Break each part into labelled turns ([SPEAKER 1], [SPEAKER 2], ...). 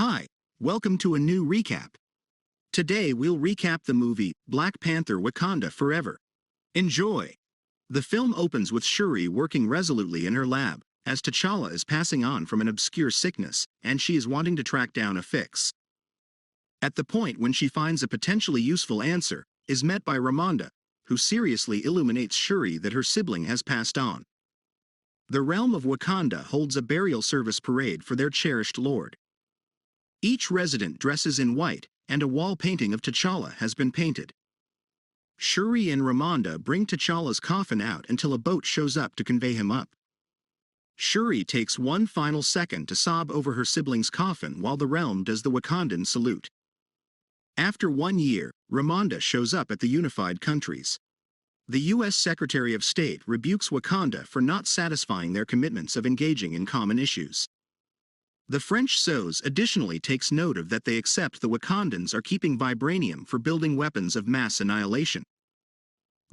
[SPEAKER 1] Hi, welcome to a new recap. Today we'll recap the movie Black Panther Wakanda Forever. Enjoy! The film opens with Shuri working resolutely in her lab, as T'Challa is passing on from an obscure sickness, and she is wanting to track down a fix. At the point when she finds a potentially useful answer, is met by Ramonda, who seriously illuminates Shuri that her sibling has passed on. The realm of Wakanda holds a burial service parade for their cherished lord. Each resident dresses in white, and a wall painting of T'Challa has been painted. Shuri and Ramonda bring T'Challa's coffin out until a boat shows up to convey him up. Shuri takes one final second to sob over her sibling's coffin while the realm does the Wakandan salute. After 1 year, Ramonda shows up at the unified countries. The U.S. Secretary of State rebukes Wakanda for not satisfying their commitments of engaging in common issues. The French SOS additionally takes note of that they accept the Wakandans are keeping vibranium for building weapons of mass annihilation.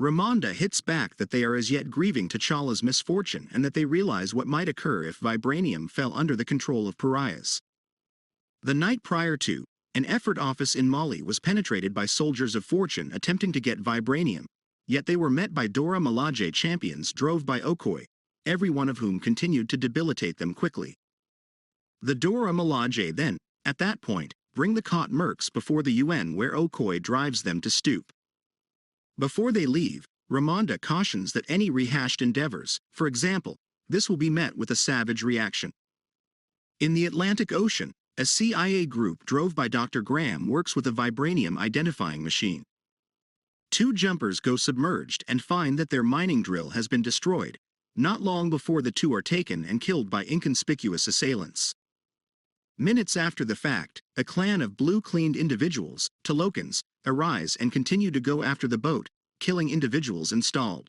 [SPEAKER 1] Ramonda hits back that they are as yet grieving T'Challa's misfortune and that they realize what might occur if vibranium fell under the control of pariahs. The night prior to, an effort office in Mali was penetrated by soldiers of fortune attempting to get vibranium, yet they were met by Dora Milaje champions drove by Okoye, every one of whom continued to debilitate them quickly. The Dora Milaje then, at that point, bring the caught mercs before the UN where Okoye drives them to stoop. Before they leave, Ramonda cautions that any rehashed endeavors, for example, this will be met with a savage reaction. In the Atlantic Ocean, a CIA group drove by Dr. Graham works with a vibranium identifying machine. Two jumpers go submerged and find that their mining drill has been destroyed, not long before the two are taken and killed by inconspicuous assailants. Minutes after the fact, a clan of blue-cleaned individuals, Talokans, arise and continue to go after the boat, killing individuals installed.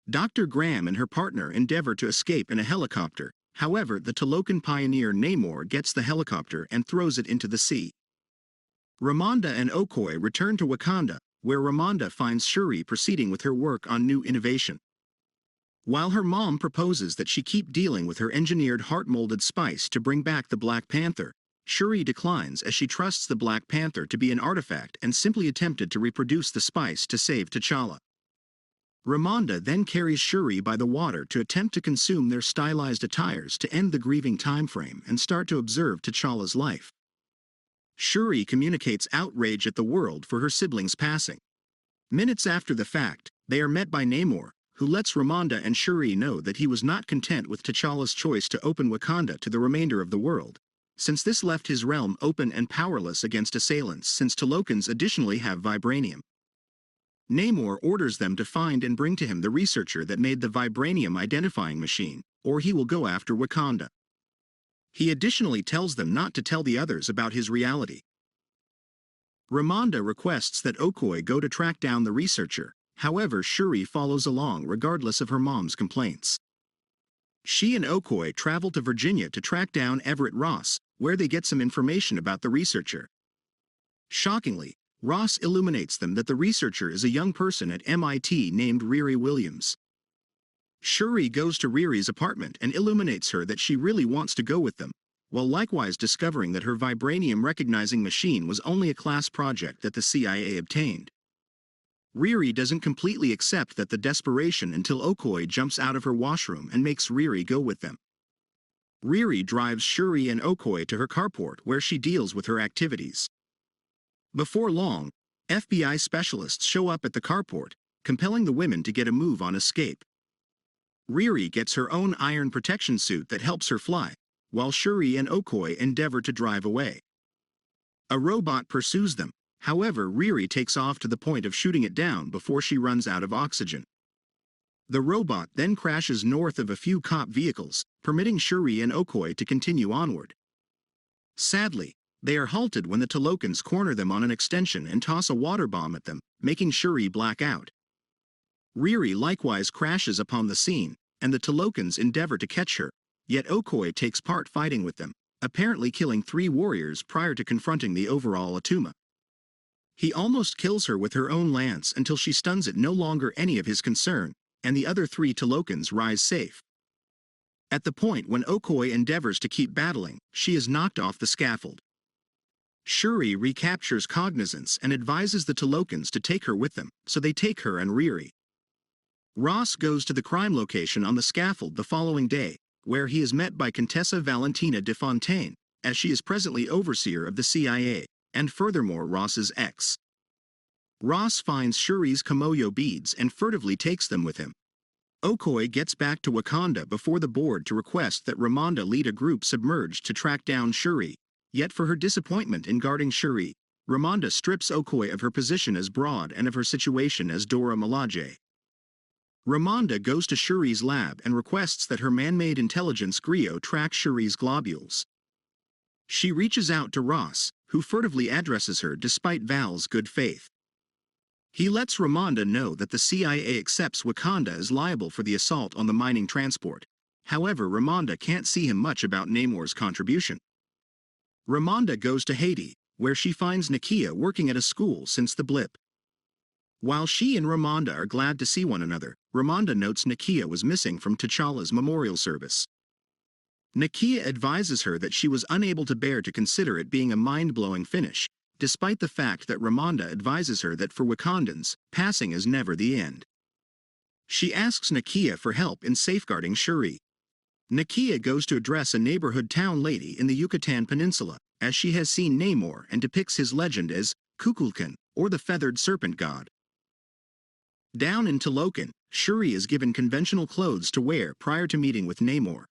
[SPEAKER 1] Dr. Graham and her partner endeavor to escape in a helicopter, however the Talokan pioneer Namor gets the helicopter and throws it into the sea. Ramonda and Okoye return to Wakanda, where Ramonda finds Shuri proceeding with her work on new innovation. While her mom proposes that she keep dealing with her engineered heart-molded spice to bring back the Black Panther, Shuri declines as she trusts the Black Panther to be an artifact and simply attempted to reproduce the spice to save T'Challa. Ramonda then carries Shuri by the water to attempt to consume their stylized attires to end the grieving timeframe and start to observe T'Challa's life. Shuri communicates outrage at the world for her siblings' passing. Minutes after the fact, they are met by Namor, who lets Ramonda and Shuri know that he was not content with T'Challa's choice to open Wakanda to the remainder of the world, since this left his realm open and powerless against assailants since Talokans additionally have vibranium. Namor orders them to find and bring to him the researcher that made the vibranium identifying machine, or he will go after Wakanda. He additionally tells them not to tell the others about his reality. Ramonda requests that Okoye go to track down the researcher, however Shuri follows along regardless of her mom's complaints. She and Okoye travel to Virginia to track down Everett Ross, where they get some information about the researcher. Shockingly, Ross illuminates them that the researcher is a young person at MIT named Riri Williams. Shuri goes to Riri's apartment and illuminates her that she really wants to go with them, while likewise discovering that her vibranium recognizing machine was only a class project that the CIA obtained. Riri doesn't completely accept that the desperation until Okoye jumps out of her washroom and makes Riri go with them. Riri drives Shuri and Okoye to her carport where she deals with her activities. Before long, FBI specialists show up at the carport, compelling the women to get a move on escape. Riri gets her own iron protection suit that helps her fly, while Shuri and Okoye endeavor to drive away. A robot pursues them, however Riri takes off to the point of shooting it down before she runs out of oxygen. The robot then crashes north of a few cop vehicles, permitting Shuri and Okoye to continue onward. Sadly, they are halted when the Talokans corner them on an extension and toss a water bomb at them, making Shuri black out. Riri likewise crashes upon the scene, and the Talokans endeavor to catch her, yet Okoye takes part fighting with them, apparently killing 3 warriors prior to confronting the overall Atuma. He almost kills her with her own lance until she stuns it no longer any of his concern, and the other 3 Talokans rise safe. At the point when Okoye endeavors to keep battling, she is knocked off the scaffold. Shuri recaptures cognizance and advises the Talokans to take her with them, so they take her and Riri. Ross goes to the crime location on the scaffold the following day, where he is met by Contessa Valentina de Fontaine, as she is presently overseer of the CIA, and furthermore Ross's ex. Ross finds Shuri's Komoyo beads and furtively takes them with him. Okoye gets back to Wakanda before the board to request that Ramonda lead a group submerged to track down Shuri, yet for her disappointment in guarding Shuri, Ramonda strips Okoye of her position as Broad and of her situation as Dora Milaje. Ramonda goes to Shuri's lab and requests that her man-made intelligence Griot track Shuri's globules. She reaches out to Ross, who furtively addresses her despite Val's good faith. He lets Ramonda know that the CIA accepts Wakanda as liable for the assault on the mining transport. However, Ramonda can't see him much about Namor's contribution. Ramonda goes to Haiti, where she finds Nakia working at a school since the blip. While she and Ramonda are glad to see one another, Ramonda notes Nakia was missing from T'Challa's memorial service. Nakia advises her that she was unable to bear to consider it being a mind-blowing finish, despite the fact that Ramonda advises her that for Wakandans, passing is never the end. She asks Nakia for help in safeguarding Shuri. Nakia goes to address a neighborhood town lady in the Yucatan Peninsula, as she has seen Namor and depicts his legend as Kukulkan, or the feathered serpent god. Down in Talokan, Shuri is given conventional clothes to wear prior to meeting with Namor.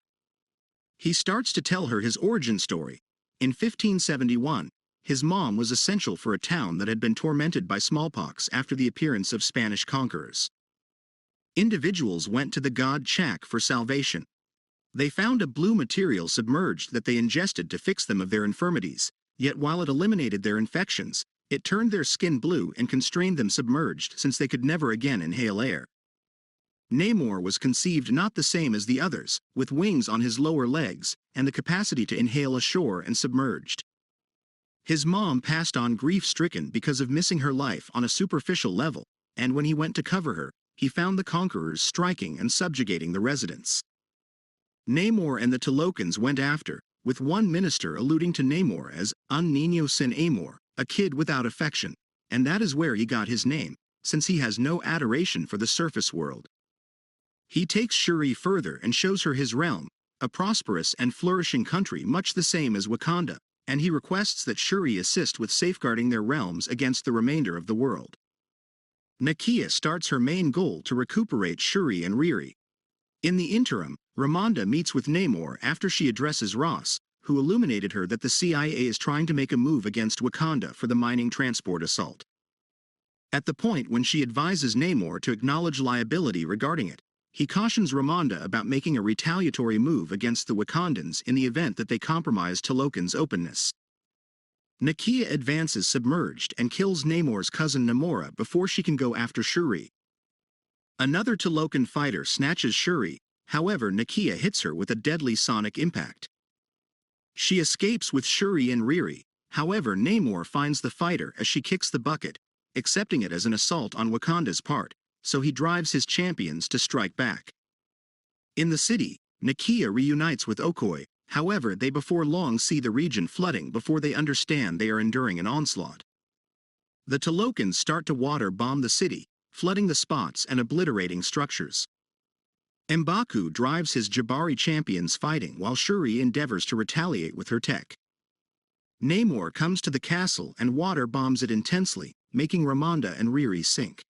[SPEAKER 1] He starts to tell her his origin story. In 1571, his mom was essential for a town that had been tormented by smallpox after the appearance of Spanish conquerors. Individuals went to the god Chak for salvation. They found a blue material submerged that they ingested to fix them of their infirmities, yet while it eliminated their infections, it turned their skin blue and constrained them submerged since they could never again inhale air. Namor was conceived not the same as the others, with wings on his lower legs, and the capacity to inhale ashore and submerged. His mom passed on grief-stricken because of missing her life on a superficial level, and when he went to cover her, he found the conquerors striking and subjugating the residents. Namor and the Talokans went after, with one minister alluding to Namor as un niño sin amor, a kid without affection, and that is where he got his name, since he has no adoration for the surface world. He takes Shuri further and shows her his realm, a prosperous and flourishing country much the same as Wakanda, and he requests that Shuri assist with safeguarding their realms against the remainder of the world. Nakia starts her main goal to recuperate Shuri and Riri. In the interim, Ramonda meets with Namor after she addresses Ross, who illuminated her that the CIA is trying to make a move against Wakanda for the mining transport assault. At the point when she advises Namor to acknowledge liability regarding it, he cautions Ramonda about making a retaliatory move against the Wakandans in the event that they compromise Talokan's openness. Nakia advances submerged and kills Namor's cousin Namora before she can go after Shuri. Another Talokan fighter snatches Shuri, however Nakia hits her with a deadly sonic impact. She escapes with Shuri and Riri, however Namor finds the fighter as she kicks the bucket, accepting it as an assault on Wakanda's part, so he drives his champions to strike back. In the city, Nakia reunites with Okoye, however they before long see the region flooding before they understand they are enduring an onslaught. The Talokans start to water bomb the city, flooding the spots and obliterating structures. M'Baku drives his Jabari champions fighting while Shuri endeavors to retaliate with her tech. Namor comes to the castle and water bombs it intensely, making Ramonda and Riri sink.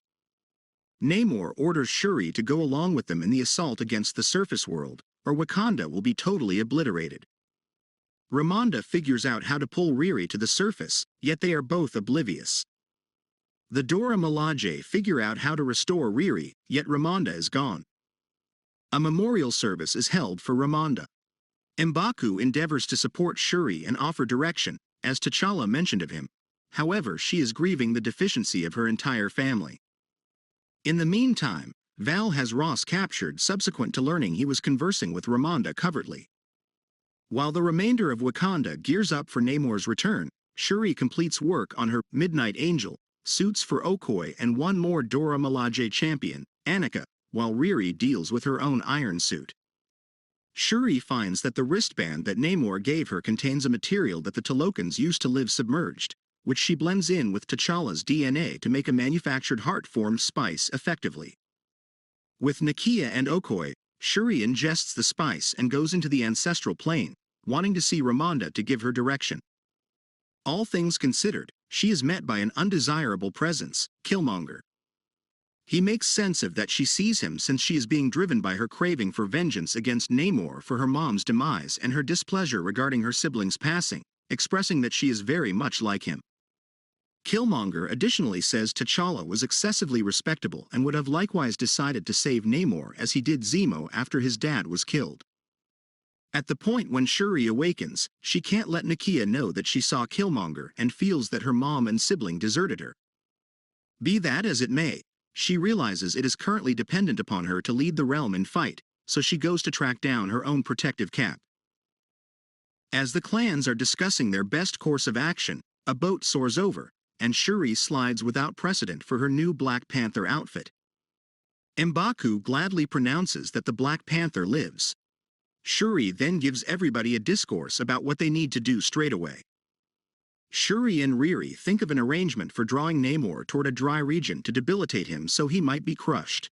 [SPEAKER 1] Namor orders Shuri to go along with them in the assault against the surface world, or Wakanda will be totally obliterated. Ramonda figures out how to pull Riri to the surface, yet they are both oblivious. The Dora Milaje figure out how to restore Riri, yet Ramonda is gone. A memorial service is held for Ramonda. M'Baku endeavors to support Shuri and offer direction, as T'Challa mentioned of him. However, she is grieving the deficiency of her entire family. In the meantime, Val has Ross captured subsequent to learning he was conversing with Ramonda covertly. While the remainder of Wakanda gears up for Namor's return, Shuri completes work on her Midnight Angel, suits for Okoye and one more Dora Milaje champion, Annika, while Riri deals with her own iron suit. Shuri finds that the wristband that Namor gave her contains a material that the Talokans used to live submerged, which she blends in with T'Challa's DNA to make a manufactured heart-formed spice effectively. With Nakia and Okoye, Shuri ingests the spice and goes into the ancestral plane, wanting to see Ramonda to give her direction. All things considered, she is met by an undesirable presence, Killmonger. He makes sense of that she sees him since she is being driven by her craving for vengeance against Namor for her mom's demise and her displeasure regarding her siblings' passing, expressing that she is very much like him. Killmonger additionally says T'Challa was excessively respectable and would have likewise decided to save Namor as he did Zemo after his dad was killed. At the point when Shuri awakens, she can't let Nakia know that she saw Killmonger and feels that her mom and sibling deserted her. Be that as it may, she realizes it is currently dependent upon her to lead the realm in fight, so she goes to track down her own protective cap. As the clans are discussing their best course of action, a boat soars over, and Shuri slides without precedent for her new Black Panther outfit. M'Baku gladly pronounces that the Black Panther lives. Shuri then gives everybody a discourse about what they need to do straight away. Shuri and Riri think of an arrangement for drawing Namor toward a dry region to debilitate him so he might be crushed.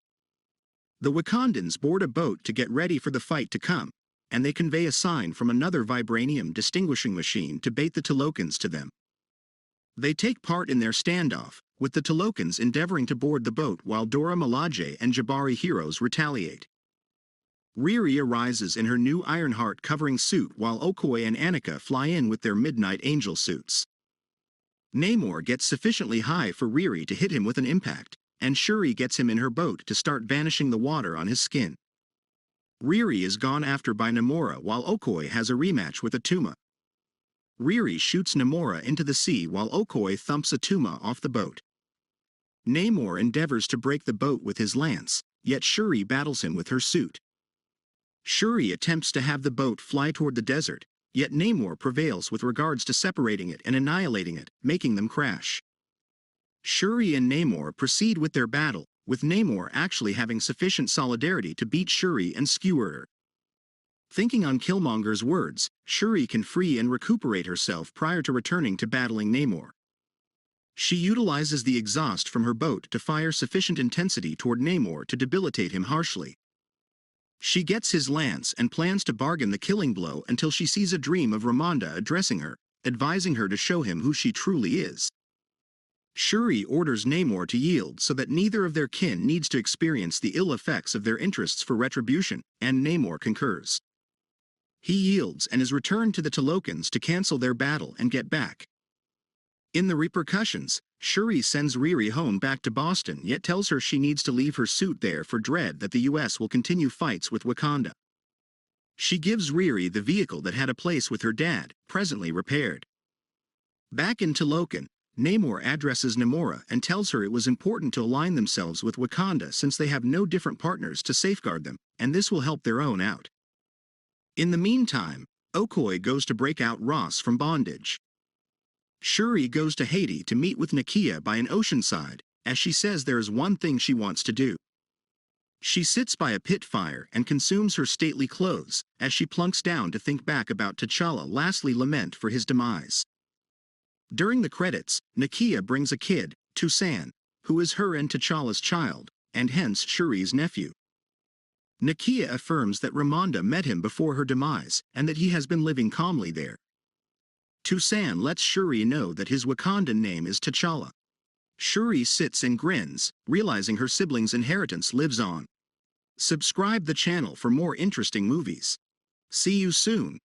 [SPEAKER 1] The Wakandans board a boat to get ready for the fight to come, and they convey a sign from another vibranium distinguishing machine to bait the Talokans to them. They take part in their standoff, with the Talokans endeavoring to board the boat while Dora Milaje and Jabari heroes retaliate. Riri arises in her new Ironheart covering suit while Okoye and Annika fly in with their Midnight Angel suits. Namor gets sufficiently high for Riri to hit him with an impact, and Shuri gets him in her boat to start vanishing the water on his skin. Riri is gone after by Namora while Okoye has a rematch with Atuma. Riri shoots Namora into the sea while Okoye thumps Atuma off the boat. Namor endeavors to break the boat with his lance, yet Shuri battles him with her suit. Shuri attempts to have the boat fly toward the desert, yet Namor prevails with regards to separating it and annihilating it, making them crash. Shuri and Namor proceed with their battle, with Namor actually having sufficient solidarity to beat Shuri and skewer her. Thinking on Killmonger's words, Shuri can free and recuperate herself prior to returning to battling Namor. She utilizes the exhaust from her boat to fire sufficient intensity toward Namor to debilitate him harshly. She gets his lance and plans to bargain the killing blow until she sees a dream of Ramonda addressing her, advising her to show him who she truly is. Shuri orders Namor to yield so that neither of their kin needs to experience the ill effects of their interests for retribution, and Namor concurs. He yields and is returned to the Talokans to cancel their battle and get back. In the repercussions, Shuri sends Riri home back to Boston yet tells her she needs to leave her suit there for dread that the US will continue fights with Wakanda. She gives Riri the vehicle that had a place with her dad, presently repaired. Back in Talokan, Namor addresses Namora and tells her it was important to align themselves with Wakanda since they have no different partners to safeguard them, and this will help their own out. In the meantime, Okoye goes to break out Ross from bondage. Shuri goes to Haiti to meet with Nakia by an oceanside, as she says there is one thing she wants to do. She sits by a pit fire and consumes her stately clothes, as she plunks down to think back about T'Challa lastly lament for his demise. During the credits, Nakia brings a kid, Toussaint, who is her and T'Challa's child, and hence Shuri's nephew. Nakia affirms that Ramonda met him before her demise, and that he has been living calmly there. Toussaint lets Shuri know that his Wakandan name is T'Challa. Shuri sits and grins, realizing her sibling's inheritance lives on. Subscribe the channel for more interesting movies. See you soon.